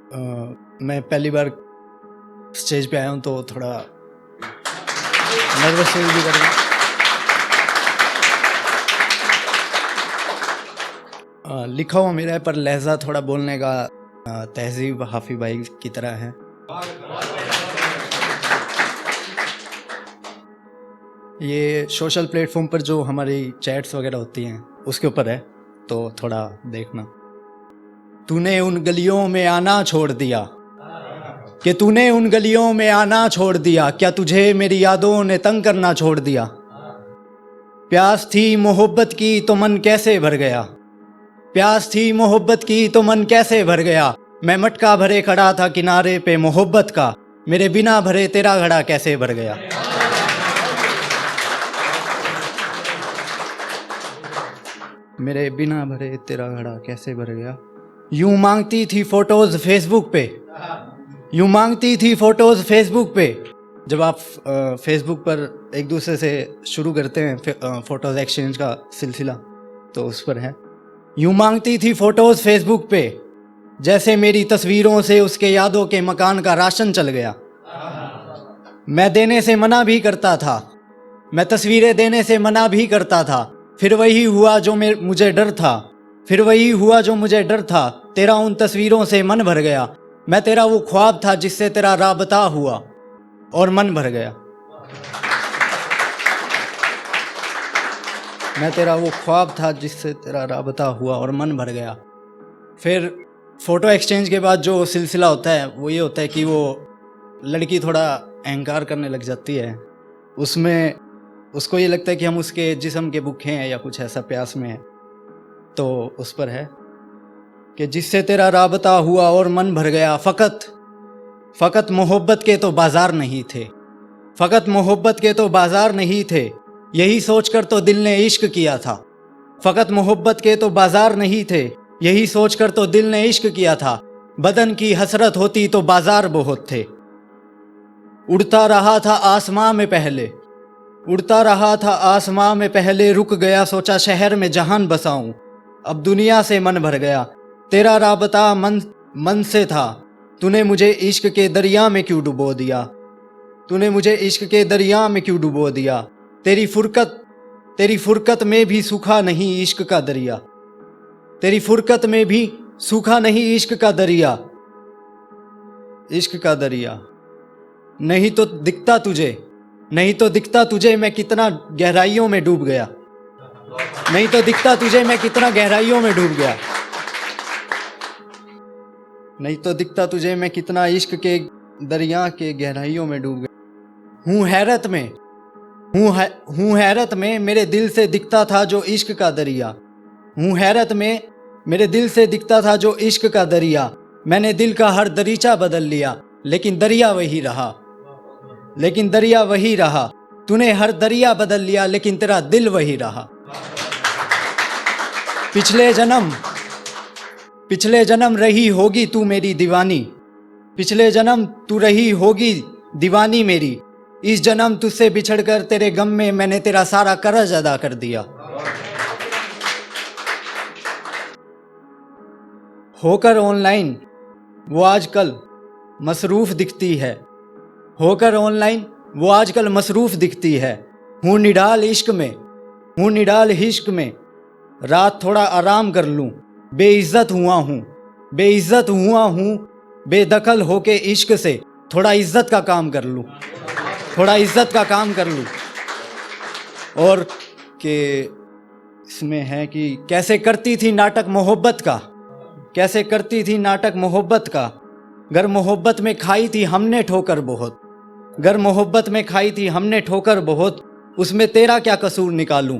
मैं पहली बार स्टेज पे आया हूँ तो थोड़ा नर्वस फील भी कर रहा हूँ। लिखा हुआ मेरा है पर लहजा थोड़ा बोलने का तहजीब हाफी भाई की तरह है। ये सोशल प्लेटफॉर्म पर जो हमारी चैट्स वगैरह होती हैं उसके ऊपर है, तो थोड़ा देखना। तूने उन गलियों में आना छोड़ दिया कि तूने उन गलियों में आना छोड़ दिया, क्या तुझे मेरी यादों ने तंग करना छोड़ दिया। प्यास थी मोहब्बत की तो मन कैसे भर गया, प्यास थी मोहब्बत की तो मन कैसे भर गया। मैं मटका भरे खड़ा था किनारे पे मोहब्बत का, मेरे बिना भरे तेरा घड़ा कैसे भर गया। मेरे बिना भरे तेरा घड़ा कैसे भर गया। यूं मांगती थी फोटोज फेसबुक पे, यूं मांगती थी फोटोज फेसबुक पे। जब आप फेसबुक पर एक दूसरे से शुरू करते हैं फोटोज एक्सचेंज का सिलसिला, तो उस पर है। यूं मांगती थी फोटोज फेसबुक पे, जैसे मेरी तस्वीरों से उसके यादों के मकान का राशन चल गया। मैं देने से मना भी करता था, मैं तस्वीरें देने से मना भी करता था, फिर वही हुआ जो मुझे डर था, फिर वही हुआ जो मुझे डर था। तेरा उन तस्वीरों से मन भर गया, मैं तेरा वो ख्वाब था जिससे तेरा राबता हुआ और मन भर गया। मैं तेरा वो ख्वाब था जिससे तेरा राबता हुआ और मन भर गया। फिर फ़ोटो एक्सचेंज के बाद जो सिलसिला होता है वो ये होता है कि वो लड़की थोड़ा अहंकार करने लग जाती है। उसमें उसको ये लगता है कि हम उसके जिस्म के भूखे हैं या कुछ ऐसा प्यास में है। तो उस पर है कि जिससे तेरा राबता हुआ और मन भर गया। फ़कत मोहब्बत के तो बाज़ार नहीं थे, फ़कत मोहब्बत के तो बाज़ार नहीं थे, यही सोचकर तो दिल ने इश्क किया था। फ़कत मोहब्बत के तो बाज़ार नहीं थे, यही सोचकर तो दिल ने इश्क किया था। बदन की हसरत होती तो बाज़ार बहुत थे। उड़ता रहा था आसमां में पहले, उड़ता रहा था आसमां में पहले, रुक गया सोचा शहर में जहान बसाऊं। अब दुनिया से मन भर गया, तेरा राबता मन से था। तूने मुझे इश्क के दरिया में क्यों डुबो दिया, तूने मुझे इश्क के दरिया में क्यों डुबो दिया। तेरी फुरकत में भी सूखा नहीं इश्क का दरिया, तेरी फुरकत में भी सूखा नहीं इश्क का दरिया, इश्क का दरिया। नहीं तो दिखता तुझे, नहीं तो दिखता तुझे मैं कितना गहराइयों में डूब गया, नहीं तो दिखता तुझे मैं कितना गहराइयों में डूब गया, नहीं तो दिखता तुझे मैं कितना इश्क के दरिया के गहराइयों में डूब गया। हूँ हैरत में मेरे दिल से दिखता था जो इश्क का दरिया, हूँ हैरत में मेरे दिल से दिखता था जो इश्क का दरिया। मैंने दिल का हर दरीचा बदल लिया, लेकिन दरिया वही रहा, लेकिन दरिया वही रहा। तूने हर दरिया बदल लिया, लेकिन तेरा दिल वही रहा। पिछले जन्म रही होगी तू मेरी दीवानी, पिछले जन्म तू रही होगी दीवानी मेरी। इस जन्म तुझसे बिछड़कर तेरे गम में मैंने तेरा सारा कर्ज अदा कर दिया। होकर ऑनलाइन वो आजकल मसरूफ दिखती है, होकर ऑनलाइन वो आजकल मसरूफ दिखती है। हूँ निडाल इश्क में, हूँ निडाल इश्क में, रात थोड़ा आराम कर लूँ। बेइज्जत हुआ हूँ बेदखल होके इश्क से, थोड़ा इज्जत का काम कर लूँ, थोड़ा इज्जत का काम कर लूँ। और के इसमें है कि कैसे करती थी नाटक मोहब्बत का, कैसे करती थी नाटक मोहब्बत का। गर मोहब्बत में खाई थी हमने ठोकर बहुत, गर मोहब्बत में खाई थी हमने ठोकर बहुत। उसमें तेरा क्या कसूर निकालूं,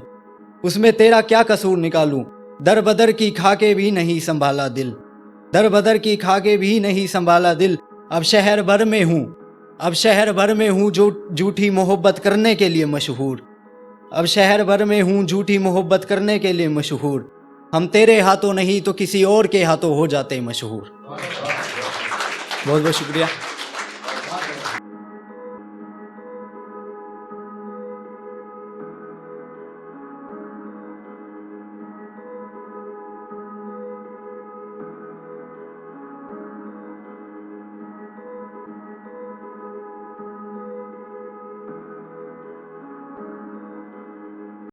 उसमें तेरा क्या कसूर निकालूं। दर बदर की खाके भी नहीं संभाला दिल, दर बदर की खाके भी नहीं संभाला दिल। अब शहर भर में हूँ, अब शहर भर में हूँ जो झूठी मोहब्बत करने के लिए मशहूर, अब शहर भर में हूँ झूठी मोहब्बत करने के लिए मशहूर। हम तेरे हाथों नहीं तो किसी और के हाथों हो जाते मशहूर। बहुत बहुत शुक्रिया।